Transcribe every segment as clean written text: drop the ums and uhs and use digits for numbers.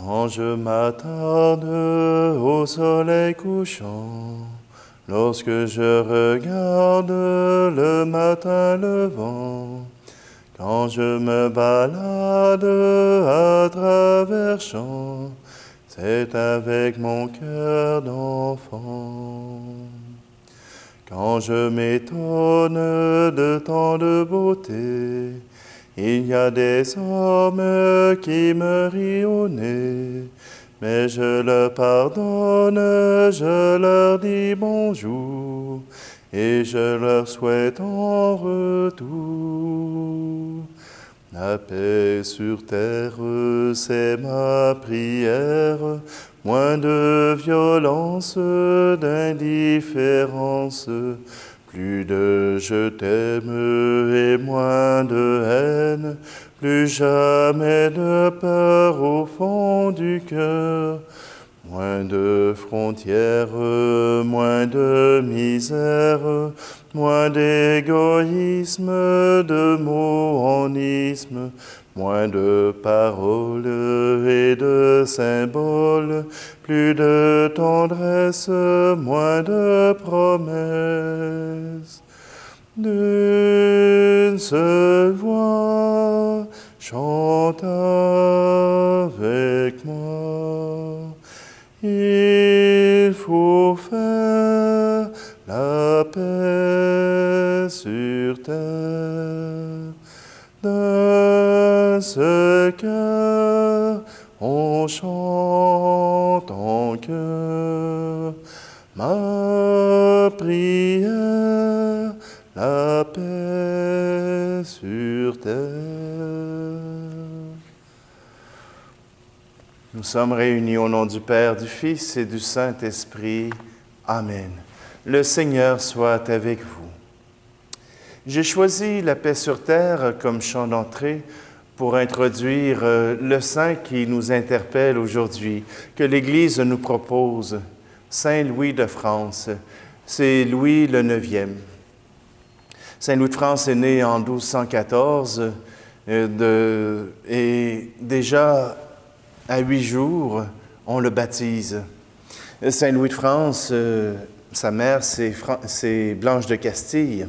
Quand je m'attarde au soleil couchant, lorsque je regarde le matin levant, quand je me balade à travers champs, c'est avec mon cœur d'enfant. Quand je m'étonne de tant de beauté, il y a des hommes qui me rient au nez, mais je leur pardonne, je leur dis bonjour, et je leur souhaite en retour. La paix sur terre, c'est ma prière, moins de violence, d'indifférence, plus de je t'aime et moins de haine, plus jamais de peur au fond du cœur, moins de frontières, moins de misère, moins d'égoïsme, de mots en isme, moins de paroles et de symboles, plus de tendresse, moins de promesses. D'une seule voix, chante avec moi. Il faut faire la paix sur terre. D'un seul cœur, on chante en chœur. Ma prière, la paix sur terre. Nous sommes réunis au nom du Père, du Fils et du Saint-Esprit. Amen. Le Seigneur soit avec vous. J'ai choisi la paix sur terre comme chant d'entrée pour introduire le saint qui nous interpelle aujourd'hui, que l'Église nous propose, Saint Louis de France. C'est Louis le IXe. Saint Louis de France est né en 1214 et déjà à 8 jours, on le baptise. Saint Louis de France, sa mère, c'est Blanche de Castille.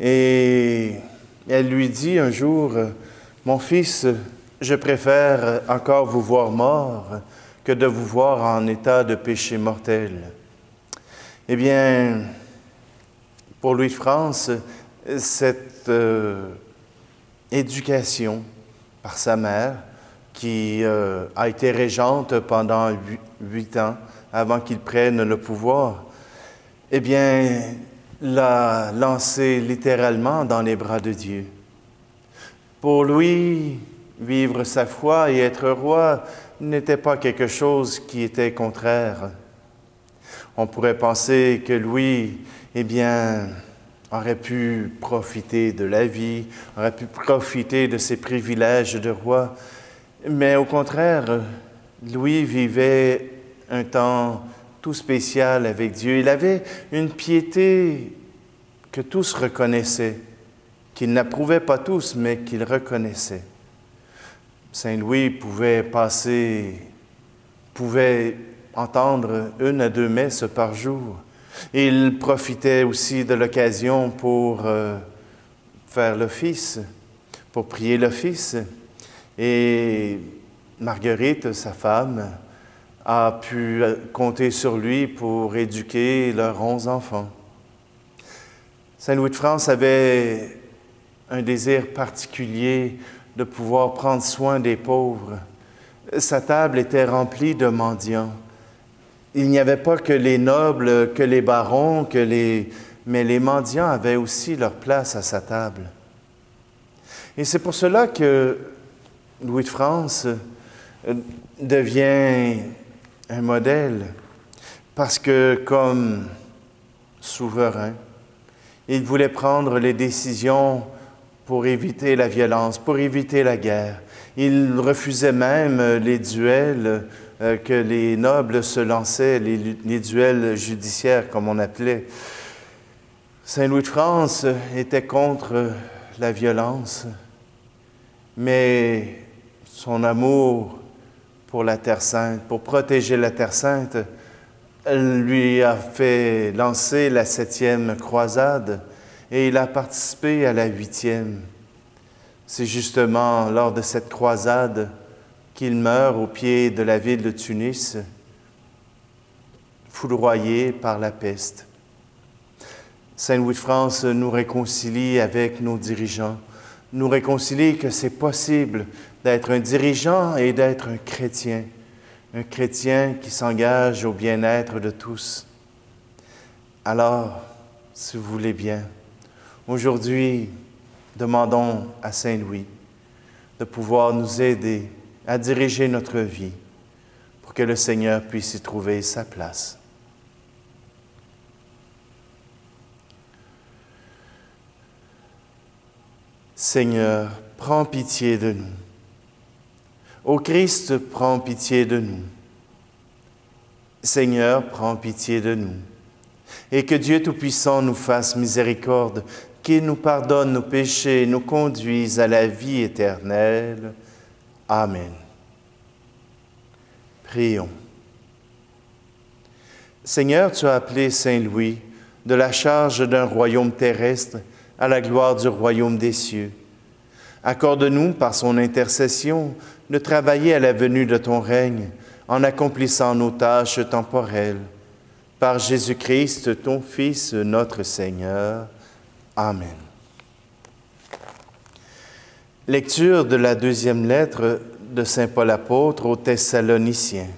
Et elle lui dit un jour, « Mon fils, je préfère encore vous voir mort que de vous voir en état de péché mortel. » Eh bien, pour Louis de France, cette éducation par sa mère, qui a été régente pendant 8 ans avant qu'il prenne le pouvoir, eh bien, l'a lancé littéralement dans les bras de Dieu. Pour lui, vivre sa foi et être roi n'était pas quelque chose qui était contraire. On pourrait penser que Louis, eh bien, aurait pu profiter de la vie, aurait pu profiter de ses privilèges de roi, mais au contraire, Louis vivait un temps tout spécial avec Dieu. Il avait une piété que tous reconnaissaient, qu'ils n'approuvaient pas tous, mais qu'ils reconnaissaient. Saint Louis pouvait entendre 1 à 2 messes par jour. Il profitait aussi de l'occasion pour faire l'office, pour prier l'office. Et Marguerite, sa femme, a pu compter sur lui pour éduquer leurs 11 enfants. Saint Louis de France avait un désir particulier de pouvoir prendre soin des pauvres. Sa table était remplie de mendiants. Il n'y avait pas que les nobles, que les barons, mais les mendiants avaient aussi leur place à sa table. Et c'est pour cela que Louis de France devient un modèle, parce que comme souverain, il voulait prendre les décisions pour éviter la violence, pour éviter la guerre. Il refusait même les duels que les nobles se lançaient, les duels judiciaires, comme on appelait. Saint Louis de France était contre la violence, mais son amour pour la Terre Sainte, pour protéger la Terre Sainte. Elle lui a fait lancer la 7e croisade et il a participé à la 8e. C'est justement lors de cette croisade qu'il meurt au pied de la ville de Tunis, foudroyé par la peste. Saint Louis de France nous réconcilie avec nos dirigeants, nous réconcilie que c'est possible d'être un dirigeant et d'être un chrétien qui s'engage au bien-être de tous. Alors, si vous voulez bien, aujourd'hui, demandons à Saint Louis de pouvoir nous aider à diriger notre vie pour que le Seigneur puisse y trouver sa place. Seigneur, prends pitié de nous. Ô Christ, prends pitié de nous. Seigneur, prends pitié de nous. Et que Dieu Tout-Puissant nous fasse miséricorde, qu'il nous pardonne nos péchés et nous conduise à la vie éternelle. Amen. Prions. Seigneur, tu as appelé Saint Louis de la charge d'un royaume terrestre à la gloire du royaume des cieux. Accorde-nous, par son intercession, de travailler à la venue de ton règne en accomplissant nos tâches temporelles. Par Jésus-Christ, ton Fils, notre Seigneur. Amen. Lecture de la 2e lettre de Saint Paul apôtre aux Thessaloniciens.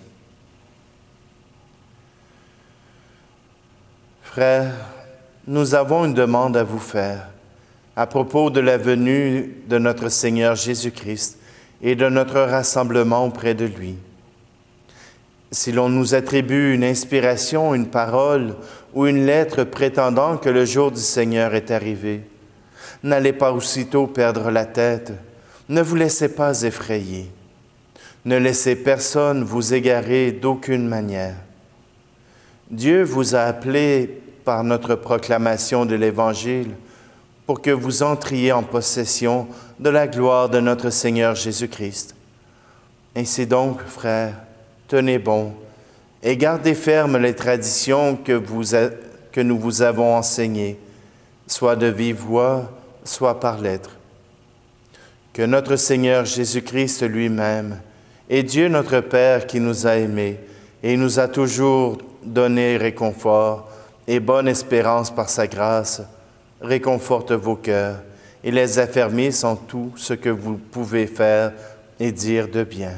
Frères, nous avons une demande à vous faire à propos de la venue de notre Seigneur Jésus-Christ et de notre rassemblement auprès de lui. Si l'on nous attribue une inspiration, une parole ou une lettre prétendant que le jour du Seigneur est arrivé, n'allez pas aussitôt perdre la tête, ne vous laissez pas effrayer, ne laissez personne vous égarer d'aucune manière. Dieu vous a appelé par notre proclamation de l'Évangile pour que vous entriez en possession de la gloire de notre Seigneur Jésus-Christ. Ainsi donc, frères, tenez bon et gardez ferme les traditions que nous vous avons enseignées, soit de vive voix, soit par lettre. Que notre Seigneur Jésus-Christ lui-même et Dieu notre Père qui nous a aimés et nous a toujours donné réconfort et bonne espérance par sa grâce, réconforte vos cœurs et les affermisse en tout ce que vous pouvez faire et dire de bien.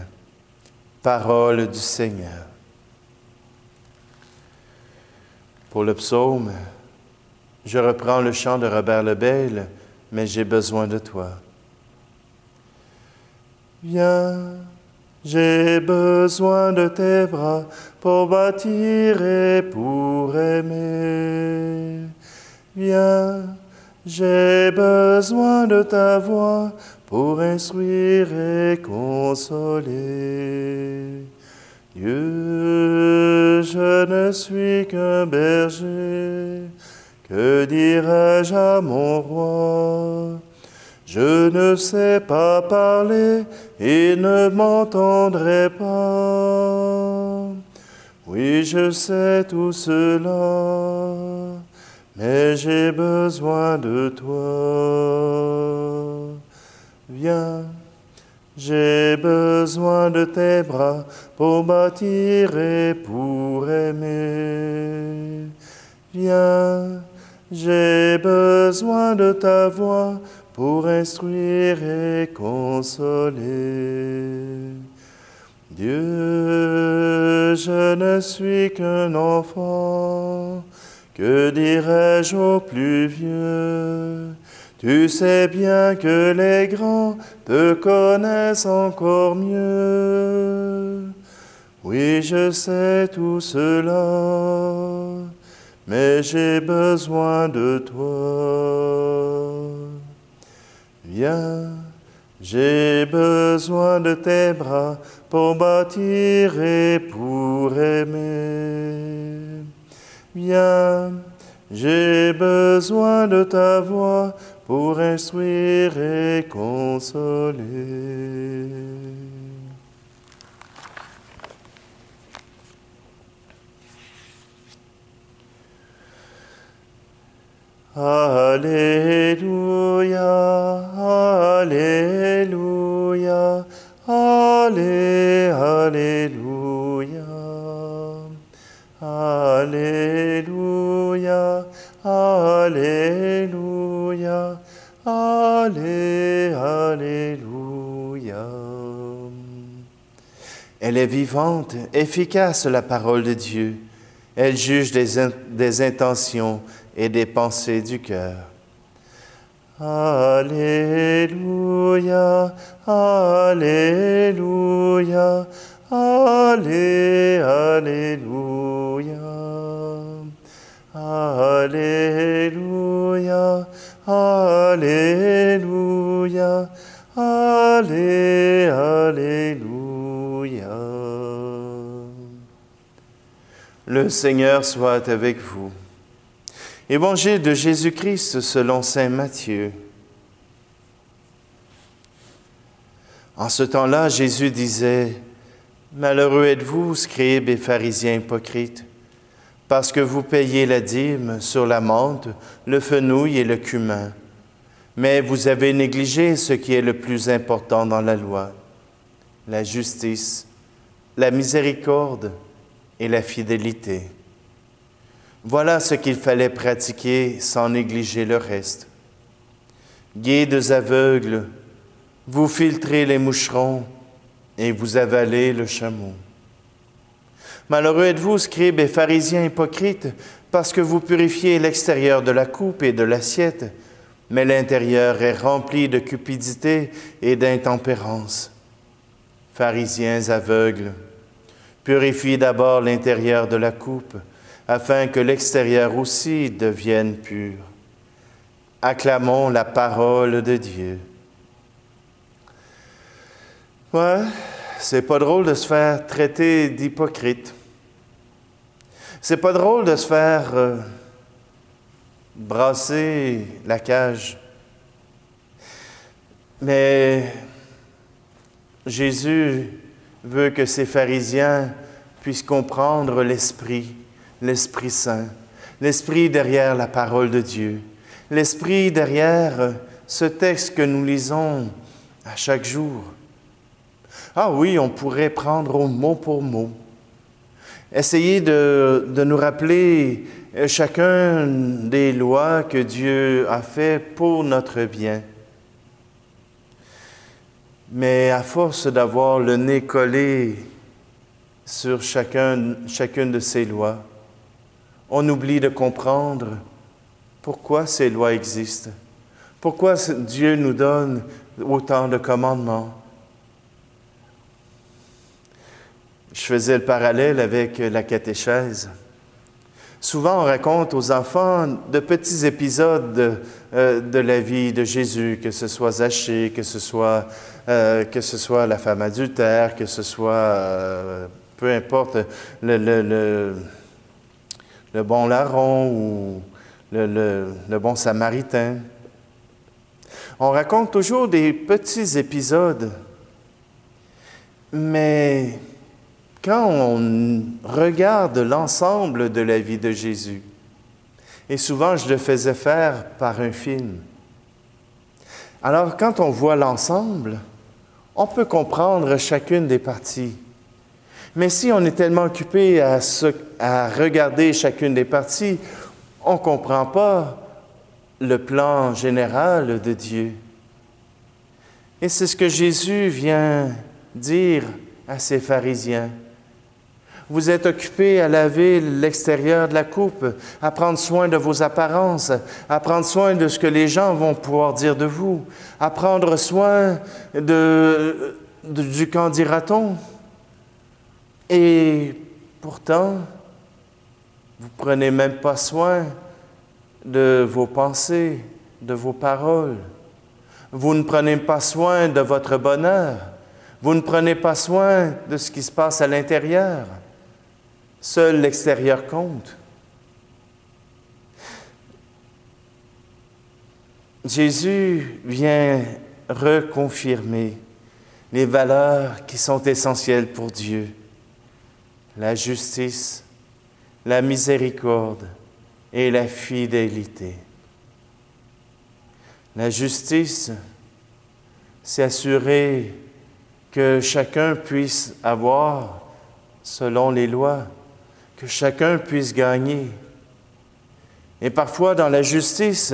Parole du Seigneur. Pour le psaume, je reprends le chant de Robert Lebel, mais j'ai besoin de toi. Viens, j'ai besoin de tes bras pour bâtir et pour aimer. Viens, j'ai besoin de ta voix pour instruire et consoler. Dieu, je ne suis qu'un berger, que dirai-je à mon roi? Je ne sais pas parler et ne m'entendrai pas. Oui, je sais tout cela, mais j'ai besoin de toi. Viens, j'ai besoin de tes bras pour bâtir et pour aimer. Viens, j'ai besoin de ta voix pour instruire et consoler. Dieu, je ne suis qu'un enfant, que dirai-je au plus vieux? Tu sais bien que les grands te connaissent encore mieux. Oui, je sais tout cela, mais j'ai besoin de toi. Viens, j'ai besoin de tes bras pour bâtir et pour aimer. Viens, j'ai besoin de ta voix pour instruire et consoler. Alléluia, Alléluia, Alléluia. Alléluia, Alléluia, Alléluia. Elle est vivante, efficace la parole de Dieu. Elle juge des intentions et des pensées du cœur. Alléluia, Alléluia, Alléluia. Alléluia, Alléluia, Alléluia. Le Seigneur soit avec vous. Évangile de Jésus-Christ selon saint Matthieu. En ce temps-là, Jésus disait, « Malheureux êtes-vous, scribes et pharisiens hypocrites, parce que vous payez la dîme sur la menthe, le fenouil et le cumin. Mais vous avez négligé ce qui est le plus important dans la loi, la justice, la miséricorde et la fidélité. Voilà ce qu'il fallait pratiquer sans négliger le reste. Guides aveugles, vous filtrez les moucherons et vous avalez le chameau. Malheureux êtes-vous, scribes et pharisiens hypocrites, parce que vous purifiez l'extérieur de la coupe et de l'assiette, mais l'intérieur est rempli de cupidité et d'intempérance. Pharisiens aveugles, purifiez d'abord l'intérieur de la coupe, afin que l'extérieur aussi devienne pur. Acclamons la parole de Dieu. Ouais, c'est pas drôle de se faire traiter d'hypocrite. C'est pas drôle de se faire brasser la cage. Mais Jésus veut que ces pharisiens puissent comprendre l'Esprit Saint, l'Esprit derrière la parole de Dieu, l'Esprit derrière ce texte que nous lisons à chaque jour. Ah oui, on pourrait prendre mot pour mot. Essayer de nous rappeler chacun des lois que Dieu a fait pour notre bien. Mais à force d'avoir le nez collé sur chacune de ces lois, on oublie de comprendre pourquoi ces lois existent, pourquoi Dieu nous donne autant de commandements. Je faisais le parallèle avec la catéchèse. Souvent, on raconte aux enfants de petits épisodes de la vie de Jésus, que ce soit Zachée, que ce soit la femme adultère, que ce soit, peu importe, le bon larron ou le bon samaritain. On raconte toujours des petits épisodes, mais quand on regarde l'ensemble de la vie de Jésus, et souvent je le faisais faire par un film, alors quand on voit l'ensemble, on peut comprendre chacune des parties. Mais si on est tellement occupé à regarder chacune des parties, on ne comprend pas le plan général de Dieu. Et c'est ce que Jésus vient dire à ces pharisiens. Vous êtes occupés à laver l'extérieur de la coupe, à prendre soin de vos apparences, à prendre soin de ce que les gens vont pouvoir dire de vous, à prendre soin du qu'en dira-t-on. Et pourtant, vous ne prenez même pas soin de vos pensées, de vos paroles. Vous ne prenez pas soin de votre bonheur. Vous ne prenez pas soin de ce qui se passe à l'intérieur. Seul l'extérieur compte. Jésus vient reconfirmer les valeurs qui sont essentielles pour Dieu. La justice, la miséricorde et la fidélité. La justice, c'est assurer que chacun puisse avoir selon les lois, que chacun puisse gagner. Et parfois, dans la justice,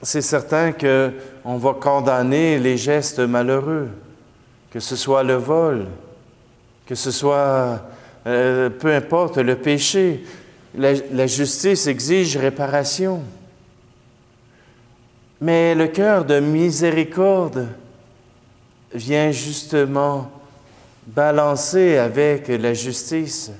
c'est certain qu'on va condamner les gestes malheureux, que ce soit le vol, que ce soit, peu importe, le péché. La justice exige réparation. Mais le cœur de miséricorde vient justement balancer avec la justice.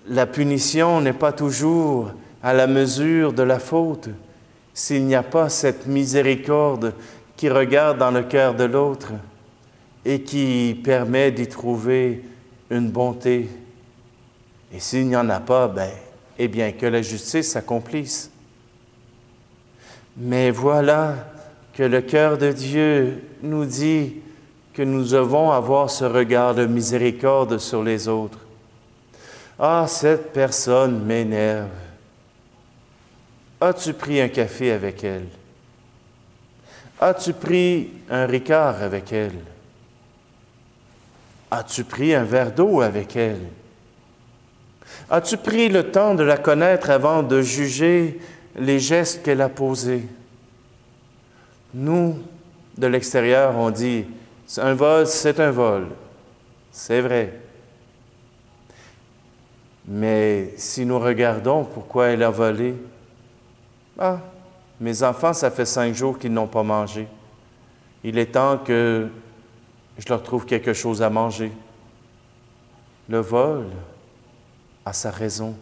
La punition n'est pas toujours à la mesure de la faute s'il n'y a pas cette miséricorde qui regarde dans le cœur de l'autre et qui permet d'y trouver une bonté. Et s'il n'y en a pas, eh bien, que la justice s'accomplisse. Mais voilà que le cœur de Dieu nous dit que nous devons avoir ce regard de miséricorde sur les autres. Ah, cette personne m'énerve. As-tu pris un café avec elle? As-tu pris un Ricard avec elle? As-tu pris un verre d'eau avec elle? As-tu pris le temps de la connaître avant de juger les gestes qu'elle a posés? Nous, de l'extérieur, on dit, un vol, c'est un vol. C'est vrai. Mais si nous regardons pourquoi elle a volé, ah, mes enfants, ça fait 5 jours qu'ils n'ont pas mangé. Il est temps que je leur trouve quelque chose à manger. Le vol a sa raison.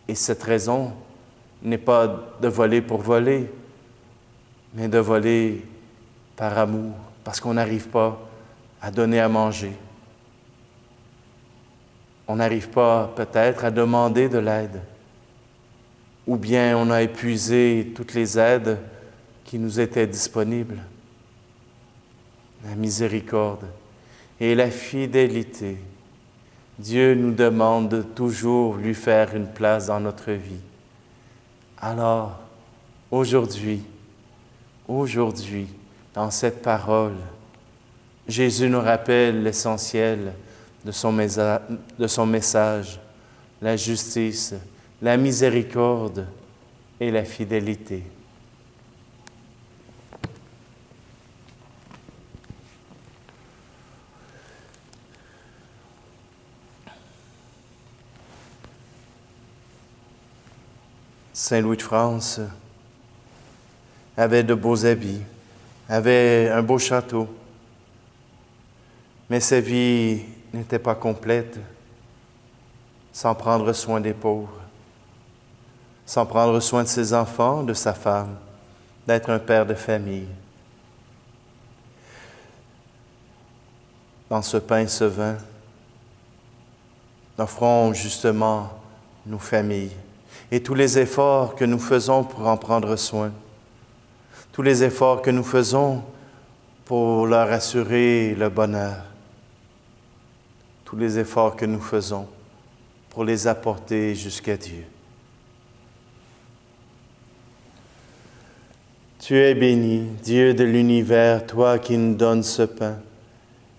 Et cette raison n'est pas de voler pour voler, mais de voler par amour, parce qu'on n'arrive pas à donner à manger. On n'arrive pas peut-être à demander de l'aide, ou bien on a épuisé toutes les aides qui nous étaient disponibles. La miséricorde et la fidélité. Dieu nous demande de toujours lui faire une place dans notre vie. Alors, aujourd'hui, dans cette parole, Jésus nous rappelle l'essentiel de son message, la justice, la miséricorde et la fidélité. Saint Louis de France avait de beaux habits, avait un beau château, mais sa vie n'était pas complète sans prendre soin des pauvres, sans prendre soin de ses enfants, de sa femme, d'être un père de famille. Dans ce pain et ce vin, offrons justement nos familles et tous les efforts que nous faisons pour en prendre soin, tous les efforts que nous faisons pour leur assurer le bonheur, tous les efforts que nous faisons pour les apporter jusqu'à Dieu. Tu es béni, Dieu de l'univers, toi qui nous donnes ce pain,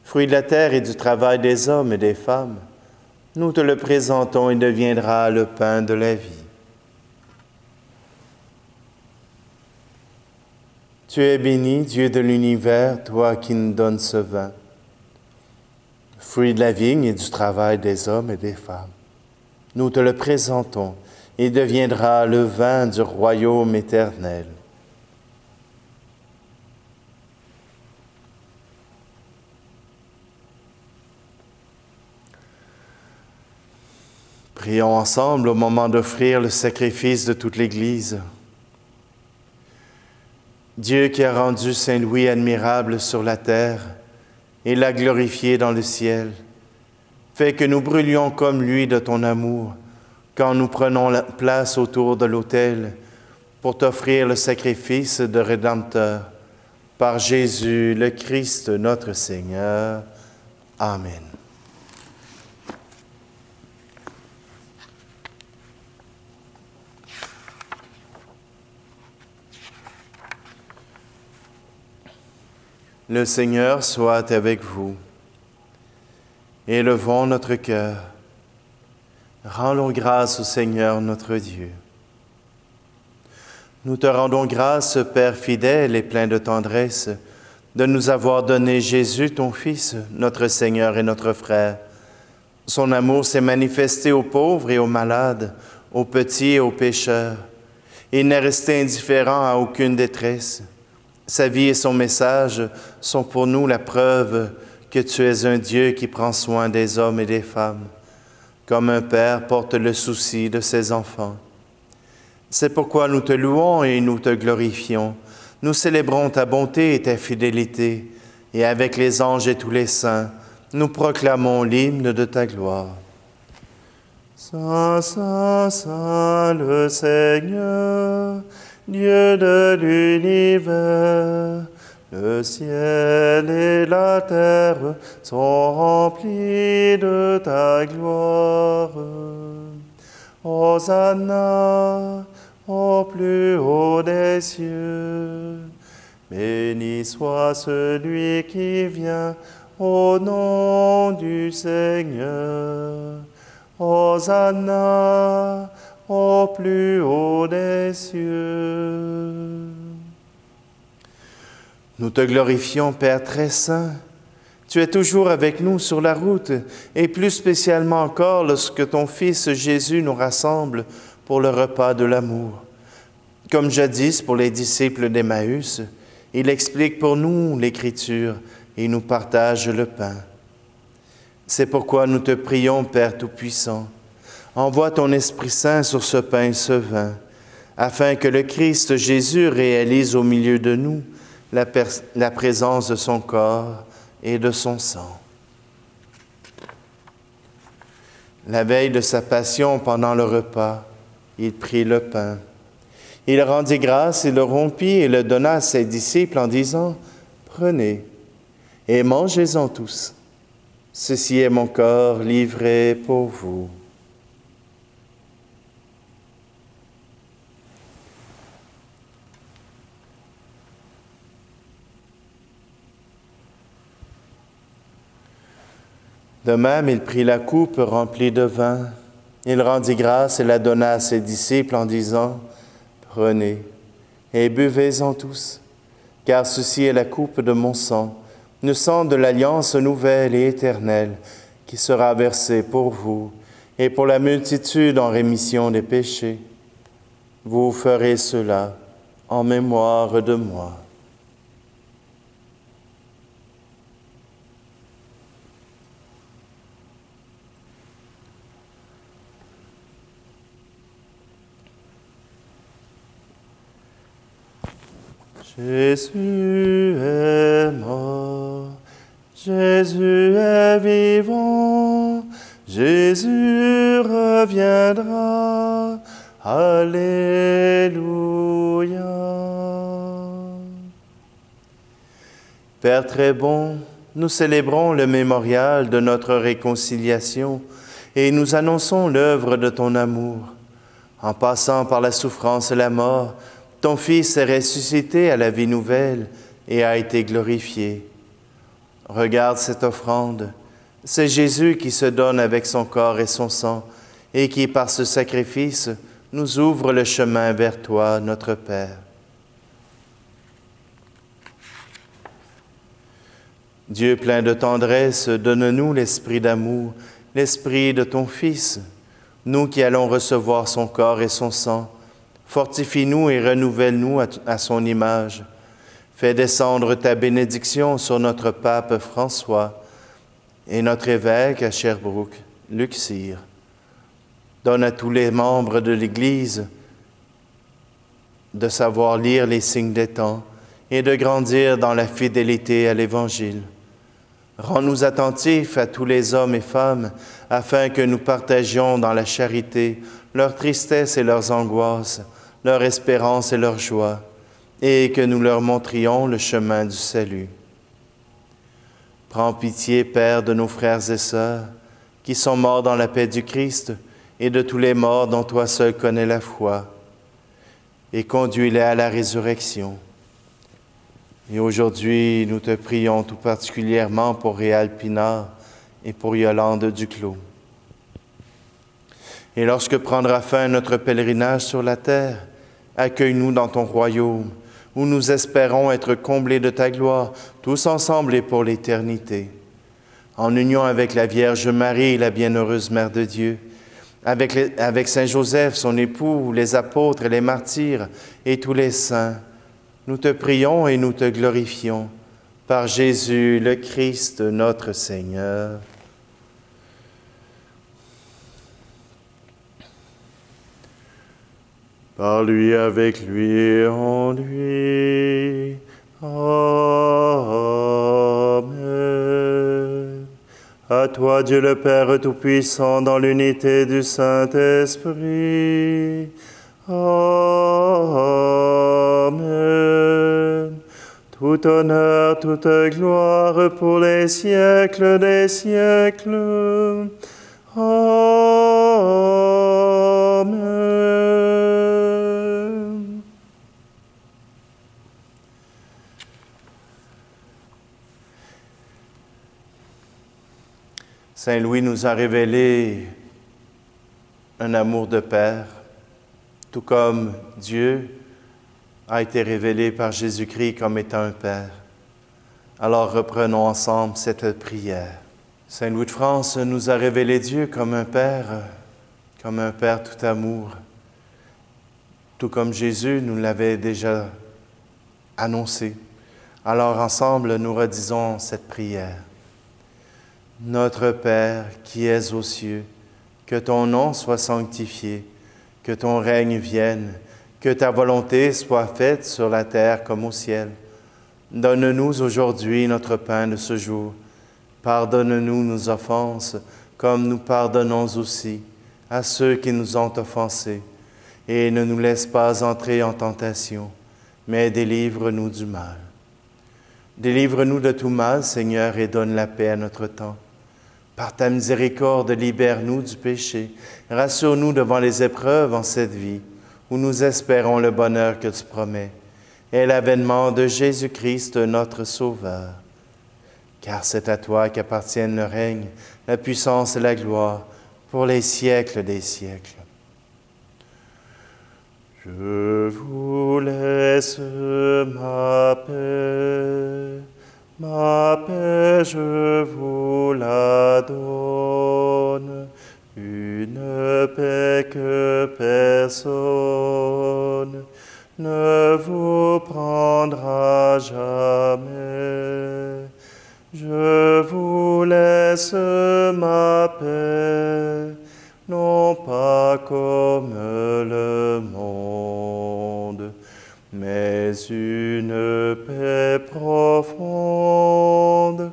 fruit de la terre et du travail des hommes et des femmes. Nous te le présentons et deviendra le pain de la vie. Tu es béni, Dieu de l'univers, toi qui nous donnes ce vin, fruit de la vigne et du travail des hommes et des femmes. Nous te le présentons et deviendra le vin du royaume éternel. Prions ensemble au moment d'offrir le sacrifice de toute l'Église. Dieu qui a rendu Saint Louis admirable sur la terre et l'a glorifié dans le ciel, fais que nous brûlions comme lui de ton amour quand nous prenons la place autour de l'autel pour t'offrir le sacrifice de Rédempteur par Jésus le Christ notre Seigneur. Amen. Le Seigneur soit avec vous. Élevons notre cœur. Rendons grâce au Seigneur notre Dieu. Nous te rendons grâce, Père fidèle et plein de tendresse, de nous avoir donné Jésus, ton Fils, notre Seigneur et notre frère. Son amour s'est manifesté aux pauvres et aux malades, aux petits et aux pécheurs. Il n'est resté indifférent à aucune détresse. Sa vie et son message sont pour nous la preuve que tu es un Dieu qui prend soin des hommes et des femmes, comme un père porte le souci de ses enfants. C'est pourquoi nous te louons et nous te glorifions. Nous célébrons ta bonté et ta fidélité, et avec les anges et tous les saints, nous proclamons l'hymne de ta gloire. Saint, Saint, Saint, le Seigneur, Dieu de l'univers, le ciel et la terre sont remplis de ta gloire. Hosanna au plus haut des cieux. Béni soit celui qui vient au nom du Seigneur. Hosanna au plus haut des cieux. Nous te glorifions, Père très saint. Tu es toujours avec nous sur la route, et plus spécialement encore lorsque ton Fils Jésus nous rassemble pour le repas de l'amour. Comme jadis pour les disciples d'Emmaüs, il explique pour nous l'Écriture et nous partage le pain. C'est pourquoi nous te prions, Père Tout-Puissant, envoie ton Esprit Saint sur ce pain et ce vin, afin que le Christ Jésus réalise au milieu de nous la présence de son corps et de son sang. La veille de sa passion, pendant le repas, il prit le pain. Il rendit grâce, il le rompit et le donna à ses disciples en disant, « Prenez et mangez-en tous. Ceci est mon corps livré pour vous. » De même, il prit la coupe remplie de vin. Il rendit grâce et la donna à ses disciples en disant, « Prenez et buvez-en tous, car ceci est la coupe de mon sang, le sang de l'alliance nouvelle et éternelle, qui sera versé pour vous et pour la multitude en rémission des péchés. Vous ferez cela en mémoire de moi. » Jésus est mort, Jésus est vivant, Jésus reviendra, Alléluia. Père très bon, nous célébrons le mémorial de notre réconciliation et nous annonçons l'œuvre de ton amour. En passant par la souffrance et la mort, ton Fils est ressuscité à la vie nouvelle et a été glorifié. Regarde cette offrande. C'est Jésus qui se donne avec son corps et son sang et qui, par ce sacrifice, nous ouvre le chemin vers toi, notre Père. Dieu plein de tendresse, donne-nous l'esprit d'amour, l'esprit de ton Fils, nous qui allons recevoir son corps et son sang. Fortifie-nous et renouvelle-nous à son image. Fais descendre ta bénédiction sur notre pape François et notre évêque à Sherbrooke, Luc Cyr. Donne à tous les membres de l'Église de savoir lire les signes des temps et de grandir dans la fidélité à l'Évangile. Rends-nous attentifs à tous les hommes et femmes afin que nous partagions dans la charité leurs tristesses et leurs angoisses, leur espérance et leur joie, et que nous leur montrions le chemin du salut. Prends pitié, Père, de nos frères et sœurs, qui sont morts dans la paix du Christ, et de tous les morts dont toi seul connais la foi, et conduis-les à la résurrection. Et aujourd'hui, nous te prions tout particulièrement pour Réal Pinard et pour Yolande Duclos. Et lorsque prendra fin notre pèlerinage sur la terre, accueille-nous dans ton royaume, où nous espérons être comblés de ta gloire, tous ensemble et pour l'éternité. En union avec la Vierge Marie, la bienheureuse Mère de Dieu, avec Saint Joseph, son époux, les apôtres et les martyrs et tous les saints, nous te prions et nous te glorifions. Par Jésus le Christ, notre Seigneur. Par lui, avec lui et en lui. Amen. À toi, Dieu le Père Tout-Puissant, dans l'unité du Saint-Esprit. Amen. Tout honneur, toute gloire pour les siècles des siècles. Amen. Saint Louis nous a révélé un amour de Père, tout comme Dieu a été révélé par Jésus-Christ comme étant un Père. Alors reprenons ensemble cette prière. Saint Louis de France nous a révélé Dieu comme un Père tout amour, tout comme Jésus nous l'avait déjà annoncé. Alors ensemble, nous redisons cette prière. Notre Père qui es aux cieux, que ton nom soit sanctifié, que ton règne vienne, que ta volonté soit faite sur la terre comme au ciel. Donne-nous aujourd'hui notre pain de ce jour. Pardonne-nous nos offenses, comme nous pardonnons aussi à ceux qui nous ont offensés. Et ne nous laisse pas entrer en tentation, mais délivre-nous du mal. Délivre-nous de tout mal, Seigneur, et donne la paix à notre temps. Par ta miséricorde, libère-nous du péché. Rassure-nous devant les épreuves en cette vie, où nous espérons le bonheur que tu promets, et l'avènement de Jésus-Christ, notre Sauveur. Car c'est à toi qu'appartiennent le règne, la puissance et la gloire, pour les siècles des siècles. Je vous laisse ma paix je vous la donne, une paix que personne ne vous prendra jamais. Je vous laisse ma paix, non pas comme le monde, mais une paix profonde,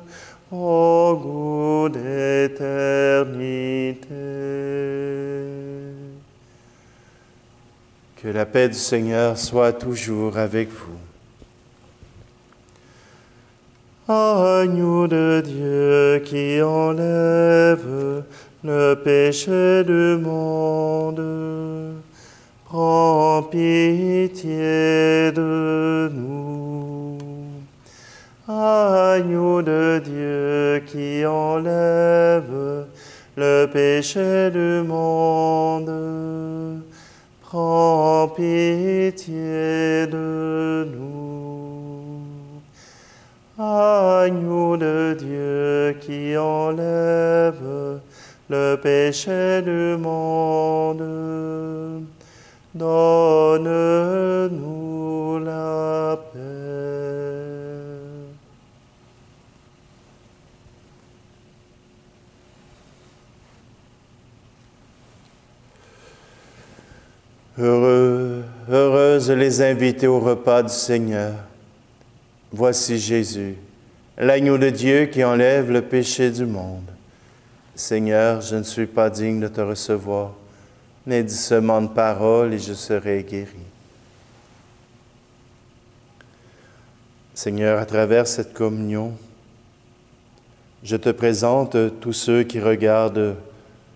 au goût d'éternité. Que la paix du Seigneur soit toujours avec vous. Agneau de Dieu qui enlève le péché du monde, prends pitié de nous. Agneau de Dieu qui enlève le péché du monde, prends pitié de nous. Agneau de Dieu qui enlève le péché du monde, donne-nous la paix. Heureuses les invités au repas du Seigneur. Voici Jésus, l'agneau de Dieu qui enlève le péché du monde. Seigneur, je ne suis pas digne de te recevoir, mais dis seulement une parole et je serai guéri. Seigneur, à travers cette communion, je te présente tous ceux qui regardent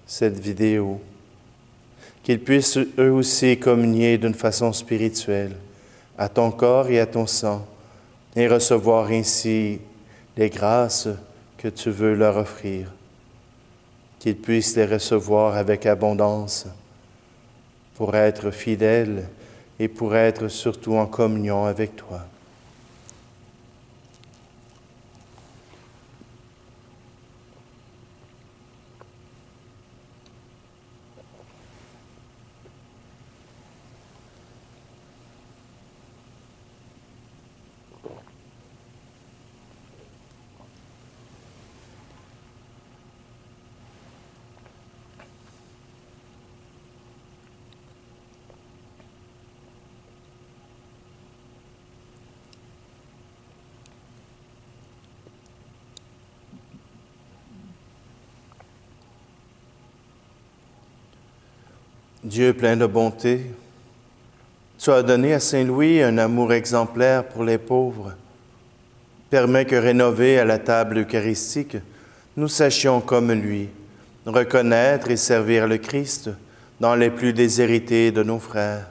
cette vidéo, qu'ils puissent eux aussi communier d'une façon spirituelle à ton corps et à ton sang, et recevoir ainsi les grâces que tu veux leur offrir, qu'ils puissent les recevoir avec abondance pour être fidèles et pour être surtout en communion avec toi. Dieu plein de bonté, tu as donné à Saint Louis un amour exemplaire pour les pauvres. Permets que, rénovés à la table eucharistique, nous sachions comme lui reconnaître et servir le Christ dans les plus déshérités de nos frères.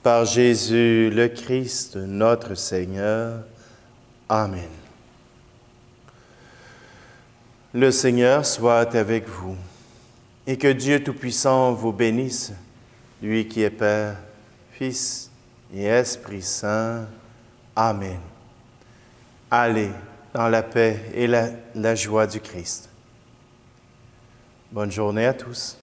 Par Jésus le Christ, notre Seigneur. Amen. Le Seigneur soit avec vous. Et que Dieu Tout-Puissant vous bénisse, lui qui est Père, Fils et Esprit Saint. Amen. Allez dans la paix et la joie du Christ. Bonne journée à tous.